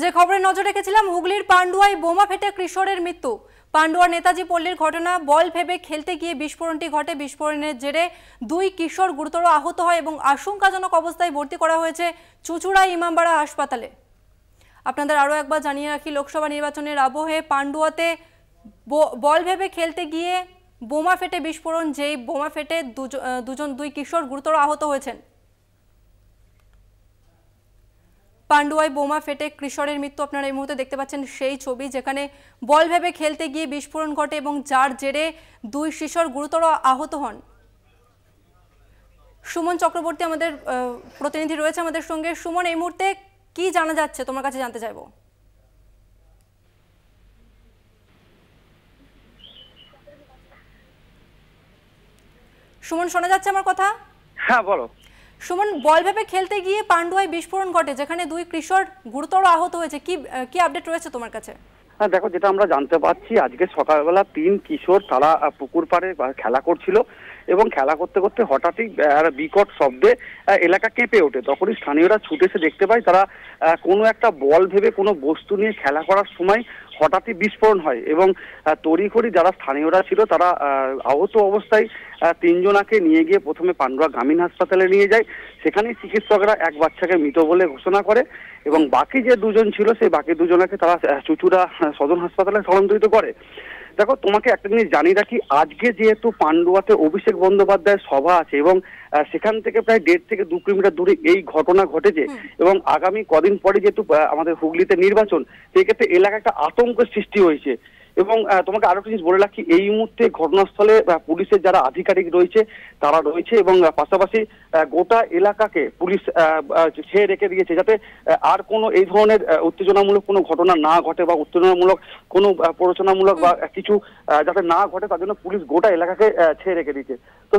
যে খবরে নজর রেখেছিলাম, হুগলির পান্ডুয়ায় বোমা ফেটে কিশোরের মৃত্যু। পান্ডুয়া নেতাজি পল্লীর ঘটনা। বল ভেবে খেলতে গিয়ে বিস্ফোরণটি ঘটে। বিস্ফোরণের জেরে দুই কিশোর গুরুতর আহত হয় এবং আশঙ্কাজনক অবস্থায় ভর্তি করা হয়েছে চুঁচুড়া ইমামবাড়া হাসপাতালে। আপনাদের আরও একবার জানিয়ে রাখি, লোকসভা নির্বাচনের আবহে পান্ডুয়াতে বল ভেবে খেলতে গিয়ে বোমা ফেটে বিস্ফোরণ। যেই বোমা ফেটে দুই কিশোর গুরুতর আহত হয়েছেন। পান্ডুয়ায় বোমা ফেটে কিশোরের মৃত্যু। আপনারা এই মুহূর্তে দেখতে পাচ্ছেন সেই ছবি, যেখানে বল ভেবে খেলতে গিয়ে বিস্ফোরণ ঘটে এবং যার জেরে দুই কিশোর গুরুতর আহত হন। সুমন চক্রবর্তী আমাদের প্রতিনিধি রয়েছে আমাদের সঙ্গে। সুমন, এই মুহূর্তে কি জানা যাচ্ছে তোমার কাছে জানতে চাইবো। সুমন, শোনা যাচ্ছে আমার কথা? হ্যাঁ, বলো। সুমন, বল ভেবে খেলতে গিয়ে পান্ডুয়ায় বিস্ফোরণ ঘটে, যেখানে দুই কিশোর গুরুতর আহত হয়েছে। কি আপডেট রয়েছে তোমার কাছে? হ্যাঁ, দেখো, যেটা আমরা জানতে পারছি, আজকে সকালবেলা তিন কিশোর তারা পুকুর পাড়ে খেলা করছিল এবং খেলা করতে করতে হঠাৎই বিকট শব্দে এলাকা কেঁপে ওঠে। তখনই স্থানীয়রা ছুটে এসে দেখতে পায় তারা কোনো একটা বল ভেবে কোনো বস্তু নিয়ে খেলা করার সময় হঠাৎই বিস্ফোরণ হয় এবং তড়িঘড়ি যারা স্থানীয়রা ছিল তারা আহত অবস্থায় তিনজনাকে নিয়ে গিয়ে প্রথমে পান্ডুয়া গ্রামীণ হাসপাতালে নিয়ে যায়। সেখানেই চিকিৎসকরা এক বাচ্চাকে মৃত বলে ঘোষণা করে এবং বাকি যে দুজন ছিল সেই বাকি দুজনকে তারা চুঁচুড়া সদর হাসপাতালে স্থানান্তরিত করে। দেখো, তোমাকে একটা জিনিস জানিয়ে রাখি, আজকে যেহেতু পান্ডুয়াতে অভিষেক বন্দ্যোপাধ্যায়ের সভা আছে এবং সেখান থেকে প্রায় 1.5 থেকে 2 কিলোমিটার দূরে এই ঘটনা ঘটেছে এবং আগামী কদিন পরে যেহেতু আমাদের হুগলিতে নির্বাচন, সেক্ষেত্রে এলাকায় একটা আতঙ্কের সৃষ্টি হয়েছে। এবং তোমাকে আরো কিছু বলে রাখি, এই মুহূর্তে ঘটনাস্থলে পুলিশের যারা আধিকারিক রয়েছে তারা রয়েছে এবং পাশাপাশি গোটা এলাকাকে পুলিশ ছেয়ে রেখে দিয়েছে, যাতে আর কোনো এই ধরনের উত্তেজনামূলক কোনো ঘটনা না ঘটে বা উত্তেজনামূলক কোনো প্ররোচনামূলক বা কিছু যাতে না ঘটে, তার জন্য পুলিশ গোটা এলাকাকে ছেয়ে রেখে দিয়েছে। তো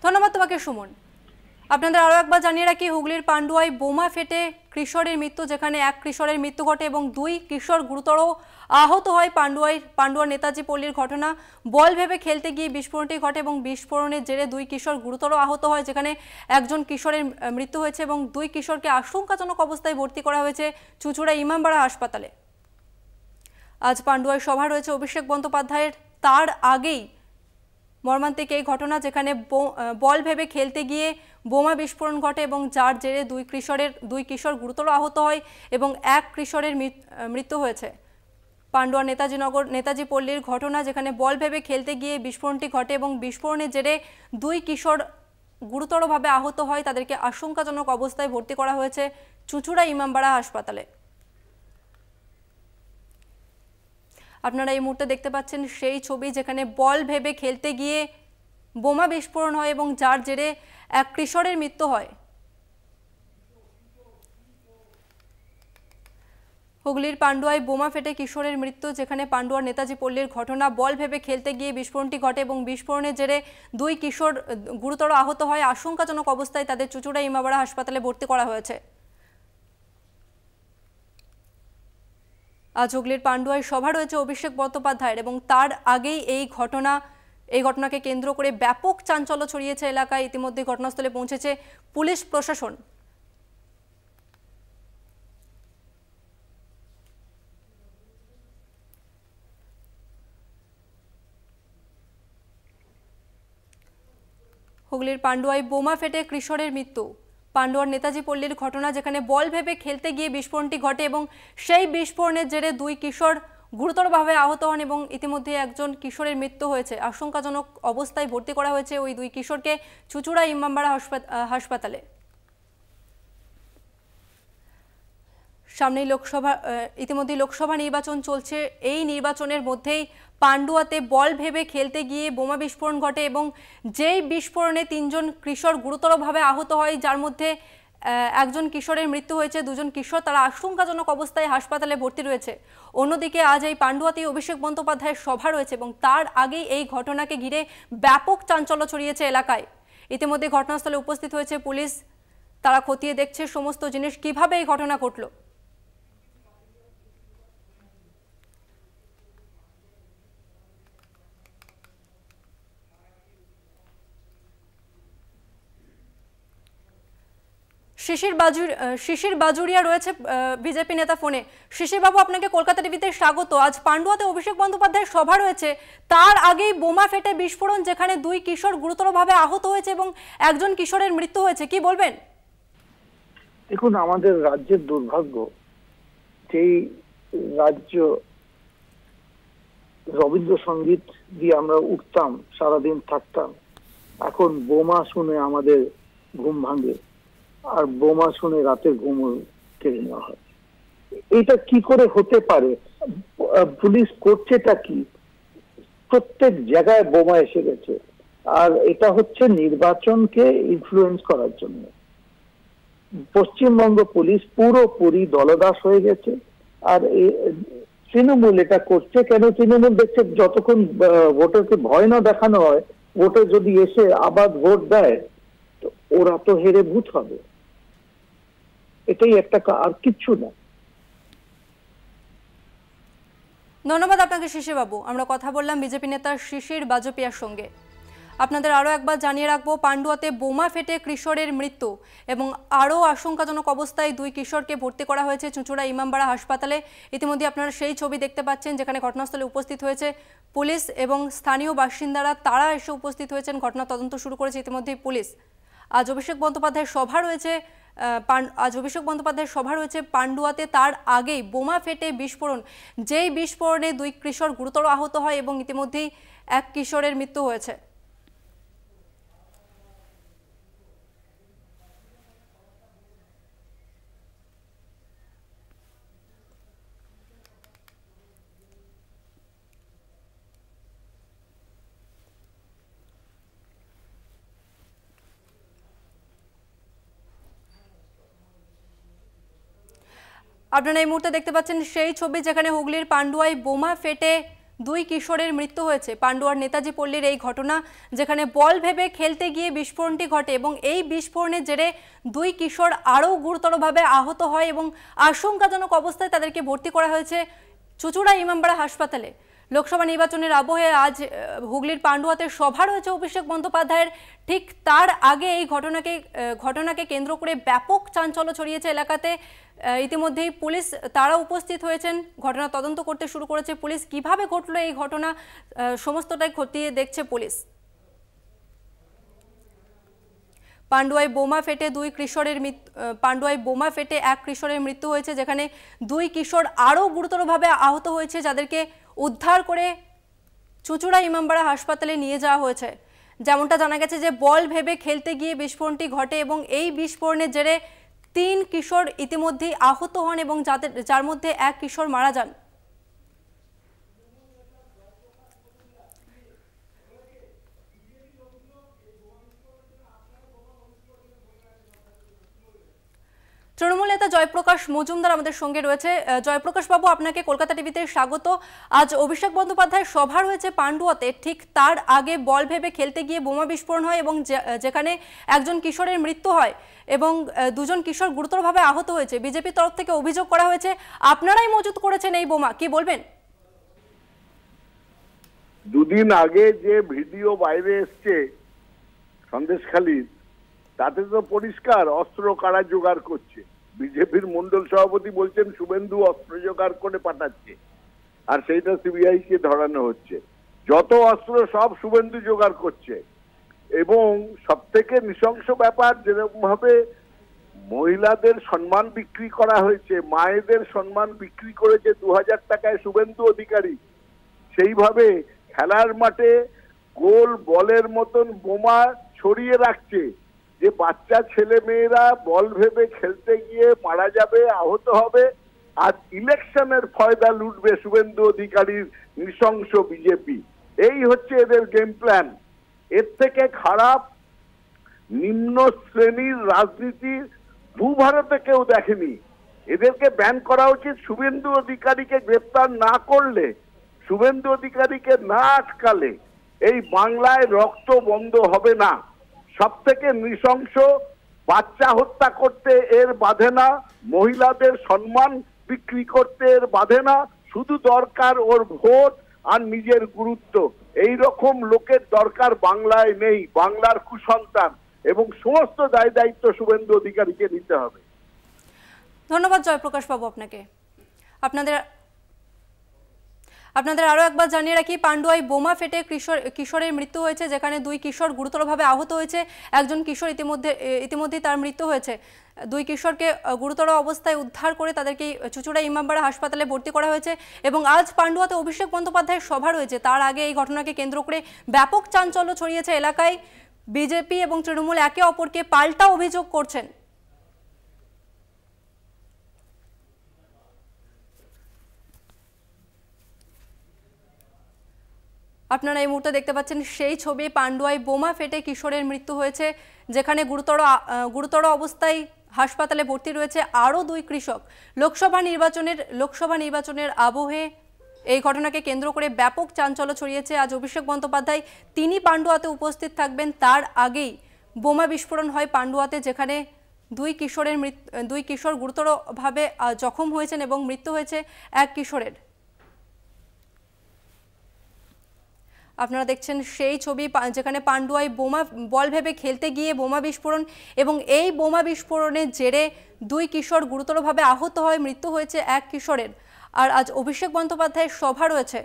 ধন্যবাদ তোমাকে সুমন। আপনাদের আরও একবার জানিয়ে রাখি, হুগলির পান্ডুয়ায় বোমা ফেটে কিশোরের মৃত্যু, যেখানে এক কিশোরের মৃত্যু ঘটে এবং দুই কিশোর গুরুতর আহত হয়। পান্ডুয়া নেতাজি পল্লীর ঘটনা। বল ভেবে খেলতে গিয়ে বিস্ফোরণটি ঘটে এবং বিস্ফোরণের জেরে দুই কিশোর গুরুতর আহত হয়, যেখানে একজন কিশোরের মৃত্যু হয়েছে এবং দুই কিশোরকে আশঙ্কাজনক অবস্থায় ভর্তি করা হয়েছে চুঁচুড়া ইমামবাড়া হাসপাতালে। আজ পান্ডুয়ায় সভা রয়েছে অভিষেক বন্দ্যোপাধ্যায়ের। তার আগেই মর্মান্তিক এই ঘটনা, যেখানে বল ভেবে খেলতে গিয়ে বোমা বিস্ফোরণ ঘটে এবং যার জেরে দুই কিশোর গুরুতর আহত হয় এবং এক কিশোরের মৃত্যু হয়েছে। পান্ডুয়া নেতাজি পল্লীর ঘটনা, যেখানে বল ভেবে খেলতে গিয়ে বিস্ফোরণটি ঘটে এবং বিস্ফোরণের জেরে দুই কিশোর গুরুতরভাবে আহত হয়। তাদেরকে আশঙ্কাজনক অবস্থায় ভর্তি করা হয়েছে চুঁচুড়া ইমামবাড়া হাসপাতালে। আপনারা এই মুহূর্তে দেখতে পাচ্ছেন সেই ছবি, যেখানে বল ভেবে খেলতে গিয়ে বোমা বিস্ফোরণ হয় এবং যার জেরে এক কিশোরের মৃত্যু হয়। হুগলির পান্ডুয়ায় বোমা ফেটে কিশোরের মৃত্যু, যেখানে পান্ডুয়ার নেতাজি পল্লীর ঘটনা। বল ভেবে খেলতে গিয়ে বিস্ফোরণটি ঘটে এবং বিস্ফোরণের জেরে দুই কিশোর গুরুতর আহত হয়। আশঙ্কাজনক অবস্থায় তাদের চুঁচুড়া ইমামবাড়া হাসপাতালে ভর্তি করা হয়েছে। আজ হুগলির পান্ডুয়ায় সভা রয়েছে অভিষেক বন্দ্যোপাধ্যায়ের এবং তার আগেই এই ঘটনাকে কেন্দ্র করে ব্যাপক চাঞ্চল্য ছড়িয়েছে এলাকায়। ইতিমধ্যে ঘটনাস্থলে পৌঁছেছে পুলিশ প্রশাসন। হুগলির পান্ডুয়ায় বোমা ফেটে কিশোরের মৃত্যু। পান্ডুয়ার নেতাজি পল্লীর ঘটনা, যেখানে বল ভেবে খেলতে গিয়ে বিস্ফোরণটি ঘটে এবং সেই বিস্ফোরণের জেরে দুই কিশোর গুরুতরভাবে আহত হন এবং ইতিমধ্যে একজন কিশোরের মৃত্যু হয়েছে। আশঙ্কাজনক অবস্থায় ভর্তি করা হয়েছে ওই দুই কিশোরকে চুঁচুড়া ইমামবাড়া হাসপাতালে। সামনেই ইতিমধ্যে লোকসভা নির্বাচন চলছে। এই নির্বাচনের মধ্যেই পান্ডুয়াতে বল ভেবে খেলতে গিয়ে বোমা বিস্ফোরণ ঘটে এবং যেই বিস্ফোরণে তিনজন কিশোর গুরুতরভাবে আহত হয়, যার মধ্যে একজন কিশোরের মৃত্যু হয়েছে। দুজন কিশোর তারা আশঙ্কাজনক অবস্থায় হাসপাতালে ভর্তি রয়েছে। অন্যদিকে আজ এই পান্ডুয়াতেই অভিষেক বন্দ্যোপাধ্যায়ের সভা রয়েছে এবং তার আগেই এই ঘটনাকে ঘিরে ব্যাপক চাঞ্চল্য ছড়িয়েছে এলাকায়। ইতিমধ্যে ঘটনাস্থলে উপস্থিত হয়েছে পুলিশ। তারা খতিয়ে দেখছে সমস্ত জিনিস, কিভাবে এই ঘটনা ঘটল। শিশির বাজুরিয়া রয়েছে বিজেপি নেতা ফোনে। শিশির বাবু, আপনাকে কলকাতা টিভিতে স্বাগত। আজ পান্ডুয়াতে অভিষেক বন্দ্যোপাধ্যায়ের সভা রয়েছে, তার আগেই বোমা ফেটে বিস্ফোরণ, যেখানে দুই কিশোর গুরুতরভাবে আহত হয়েছে এবং একজন কিশোরের মৃত্যু হয়েছে, কি বলবেন? দেখুন, আমাদের রাজ্যের দুর্ভাগ্য, যেই রাজ্য রবীন্দ্রসঙ্গীত দিয়ে আমরা উঠতাম, সারাদিন থাকতাম, এখন বোমা শুনে আমাদের ঘুম ভাঙে, আর বোমা শুনে রাতের ঘুম কেড়ে নেওয়া হয়। এটা কি করে হতে পারে? পুলিশ করছেটা কি? প্রত্যেক জায়গায় বোমা এসে গেছে, আর এটা হচ্ছে নির্বাচনকে ইনফ্লুয়েন্স করার জন্য। পশ্চিমবঙ্গ পুলিশ পুরোপুরি দলদাস হয়ে গেছে। আর তৃণমূল এটা করছে কেন? তৃণমূল দেখছে যতক্ষণ ভোটারকে ভয় না দেখানো হয়, ভোটার যদি এসে আবার ভোট দেয়, তো ওরা তো হেরে ভূত হবে। এটাই একটা, আর কিচ্ছু না। ধন্যবাদ আপনাকে শিশির বাবু। আমরা কথা বললাম বিজেপি নেতা শিশির বাজোপিয়ার সঙ্গে। আপনাদের আরও একবার জানিয়ে রাখবো, পান্ডুয়াতে বোমা ফেটে কিশোরের মৃত্যু এবং আরও আশঙ্কাজনক অবস্থায় দুই কিশোরকে ভর্তি করা হয়েছে চুঁচুড়া ইমামবাড়া হাসপাতালে। ইতিমধ্যে আপনারা সেই ছবি দেখতে পাচ্ছেন, যেখানে ঘটনাস্থলে উপস্থিত হয়েছে পুলিশ এবং স্থানীয় বাসিন্দারা। তারা এসে উপস্থিত হয়েছেন, ঘটনা তদন্ত শুরু করেছে ইতিমধ্যেই পুলিশ। আজ অভিষেক বন্দ্যোপাধ্যায়ের সভা রয়েছে পান্ডুয়াতে, তার আগেই বোমা ফেটে বিস্ফোরণ, যেই বিস্ফোরণে দুই কিশোর গুরুতর আহত হয় এবং ইতিমধ্যেই এক কিশোরের মৃত্যু হয়েছে। আপনারা এই মুহূর্তে দেখতে পাচ্ছেন সেই ছবি, যেখানে হুগলির পান্ডুয়ায় বোমা ফেটে দুই কিশোরের মৃত্যু হয়েছে। পান্ডুয়ার নেতাজি পল্লীর এই ঘটনা, যেখানে বল ভেবে খেলতে গিয়ে বিস্ফোরণটি ঘটে এবং এই বিস্ফোরণের জেরে দুই কিশোর আরও গুরুতরভাবে আহত হয় এবং আশঙ্কাজনক অবস্থায় তাদেরকে ভর্তি করা হয়েছে চুঁচুড়া ইমামবাড়া হাসপাতালে। লোকসভা নির্বাচনের আবহে আজ হুগলির পান্ডুয়াতে সভা রয়েছে অভিষেক বন্দ্যোপাধ্যায়ের। ঠিক তার আগে এই ঘটনাকে কেন্দ্র করে ব্যাপক চাঞ্চল্য ছড়িয়েছে এলাকাতে। ইতিমধ্যেই পুলিশ তারা উপস্থিত হয়েছেন, ঘটনা তদন্ত করতে শুরু করেছে পুলিশ। কিভাবে ঘটলো এই ঘটনা, সমস্তটাই খতিয়ে দেখছে পুলিশ। পান্ডুয়ায় বোমা ফেটে এক কিশোরের মৃত্যু হয়েছে, যেখানে দুই কিশোর আরও গুরুতরভাবে আহত হয়েছে, যাদেরকে উদ্ধার করে চুঁচুড়া ইমামবাড়া হাসপাতালে নিয়ে যাওয়া হয়েছে। যেমনটা জানা গেছে যে বল ভেবে খেলতে গিয়ে বিস্ফোরণটি ঘটে এবং এই বিস্ফোরণের জেরে তিন কিশোর ইতিমধ্যেই আহত হন এবং যার মধ্যে এক কিশোর মারা যান। তৃণমূল নেতা জয়প্রকাশ মজুমদার আমাদের সঙ্গে রয়েছে। জয়প্রকাশ বাবু, আপনাকে কলকাতা টিভিতে স্বাগত। আজ অভিষেক বন্দ্যোপাধ্যায়ের সভা রয়েছে পান্ডুয়াতে, ঠিক তার আগে বল ভেবে খেলতে গিয়ে বোমা বিস্ফোরণ হয় এবং যেখানে একজন কিশোরের মৃত্যু হয় এবং দুজন কিশোর গুরুতরভাবে আহত হয়েছে। বিজেপির তরফ থেকে অভিযোগ করা হয়েছে আপনারাই মজুত করেছেন এই বোমা, কি বলবেন? দুদিন আগে যে ভিডিও বাইরে এসছে সন্দেশখালীর, তাতে তো পরিষ্কার অস্ত্র কারা জোগাড় করছে। বিজেপির মন্ডল সভাপতি বলছেন শুভেন্দু অস্ত্র জোগাড় করে পাঠাচ্ছে, আর সেইটা সিবিআই কে ধরানো হচ্ছে। যত অস্ত্র সব শুভেন্দু জোগাড় করছে। এবং সব থেকে নৃশংস ব্যাপার, যেরকম ভাবে মহিলাদের সম্মান বিক্রি করা হয়েছে, মায়েদের সম্মান বিক্রি করেছে 2000 টাকায় শুভেন্দু অধিকারী, সেইভাবে খেলার মাঠে গোল বলের মতন বোমা ছড়িয়ে রাখছে, যে বাচ্চা ছেলে মেয়েরা বল ভেবে খেলতে গিয়ে মারা যাবে, আহত হবে, আর ইলেকশনের ফয়দা লুটবে শুভেন্দু অধিকারীর নৃশংস বিজেপি। এই হচ্ছে এদের গেম প্ল্যান। এর থেকে খারাপ নিম্ন শ্রেণীর রাজনীতি ভূভারতে কেউ দেখেনি। এদেরকে ব্যান করা উচিত। শুভেন্দু অধিকারীকে গ্রেপ্তার না করলে, শুভেন্দু অধিকারীকে না আটকালে এই বাংলায় রক্ত বন্ধ হবে না। সব থেকে নৃশংস, বাচ্চা হত্যা করতে এর বাধে না, মহিলাদের সম্মান বিক্রি করতে এর বাধে না, শুধু দরকার ওর ভোট আর নিজের গুরুত্ব। এই রকম লোকের দরকার বাংলায় নেই। বাংলার কুসন্তান এবং সমস্ত দায় দায়িত্ব শুভেন্দু অধিকারীকে নিতে হবে। ধন্যবাদ জয়প্রকাশ বাবু আপনাকে। আপনাদের আরো একবার জানিয়ে রাখি, পান্ডুয়ায় বোমা ফেটে কিশোরের মৃত্যু হয়েছে, যেখানে দুই কিশোর গুরুতরভাবে আহত হয়েছে। একজন কিশোর ইতিমধ্যেই তার মৃত্যু হয়েছে। দুই কিশোরকে গুরুতর অবস্থায় উদ্ধার করে তাদেরকে চুঁচুড়া ইমামবাড়া হাসপাতালে ভর্তি করা হয়েছে এবং আজ পান্ডুয়াতে অভিষেক বন্দ্যোপাধ্যায়ের সভা রয়েছে। তার আগে এই ঘটনাকে কেন্দ্র করে ব্যাপক চাঞ্চল্য ছড়িয়েছে এলাকায়। বিজেপি এবং তৃণমূল একে অপরকে পাল্টা অভিযোগ করছেন। আপনারা এই মুহূর্তে দেখতে পাচ্ছেন সেই ছবি, পান্ডুয়ায় বোমা ফেটে কিশোরের মৃত্যু হয়েছে, যেখানে গুরুতর অবস্থায় হাসপাতালে ভর্তি রয়েছে আরও দুই কৃষক। লোকসভা নির্বাচনের আবহে এই ঘটনাকে কেন্দ্র করে ব্যাপক চাঞ্চল্য ছড়িয়েছে। আজ অভিষেক বন্দ্যোপাধ্যায় তিনি পান্ডুয়াতে উপস্থিত থাকবেন, তার আগেই বোমা বিস্ফোরণ হয় পান্ডুয়াতে, যেখানে দুই কিশোর গুরুতরভাবে জখম হয়েছেন এবং মৃত্যু হয়েছে এক কিশোরের। আপনারা দেখছেন সেই ছবি, যেখানে পান্ডুয়ায় বল ভেবে খেলতে গিয়ে বোমা বিস্ফোরণ এবং এই বোমা বিস্ফোরণের জেরে দুই কিশোর গুরুতরভাবে আহত হয়, মৃত্যু হয়েছে এক কিশোরের। আর আজ অভিষেক বন্দ্যোপাধ্যায়ের সভা রয়েছে।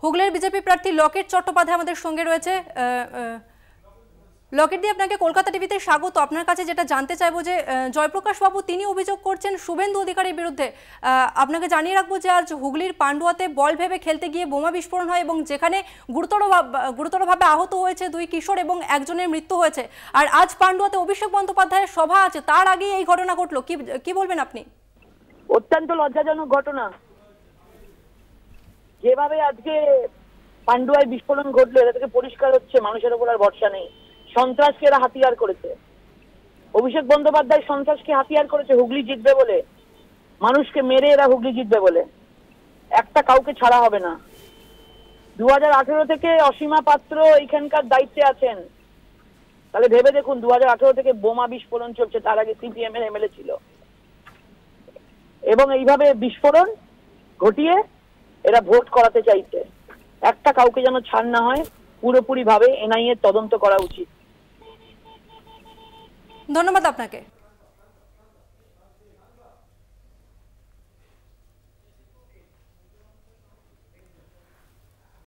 হুগলির বিজেপি প্রার্থী লকেট চট্টোপাধ্যায় আমাদের সঙ্গে রয়েছে। লকেট দিয়ে আপনাকে কলকাতা টিভিতে স্বাগত। আপনার কাছে যেটা জানতে চাইবো যে জয়প্রকাশ বাবু তিনি অভিযোগ করছেন শুভেন্দু অধিকারীর বিরুদ্ধে। আপনাকে জানিয়ে রাখবো যে আজ হুগলির পান্ডুয়াতে বল ভেবে খেলতে গিয়ে বোমা বিস্ফোরণ হয় এবং যেখানে গুরুতরভাবে আহত হয়েছে দুই কিশোর এবং একজনের মৃত্যু হয়েছে। আর আজ পান্ডুয়াতে অভিষেক বন্দ্যোপাধ্যায়ের সভা আছে, তার আগেই এই ঘটনা ঘটলো। কি বলবেন আপনি? অত্যন্ত লজ্জাজনক ঘটনা। যেভাবে আজকে পান্ডুয়ায় বিস্ফোরণ ঘটলো, এটা থেকে পরিষ্কার হচ্ছে মানুষের উপর আর ভরসা নেই। সন্ত্রাসকে এরা হাতিয়ার করেছে। অভিষেক বন্দ্যোপাধ্যায় সন্ত্রাসকে হাতিয়ার করেছে হুগলি জিতবে বলে, মানুষকে মেরে এরা হুগলি জিতবে বলে। একটা কাউকে ছাড়া হবে না। 2018 থেকে অসীমা পাত্র এখানকার দায়িত্বে আছেন, তাহলে ভেবে দেখুন 2018 থেকে বোমা বিস্ফোরণ চলছে, তার আগে সিপিএম এর এমএলএ ছিল। এবং এইভাবে বিস্ফোরণ ঘটিয়ে এরা ভোট করাতে চাইছে। একটা কাউকে যেন ছাড় না হয়, পুরোপুরি ভাবে এনআইএ তদন্ত করা উচিত। ধন্যবাদ আপনাকে।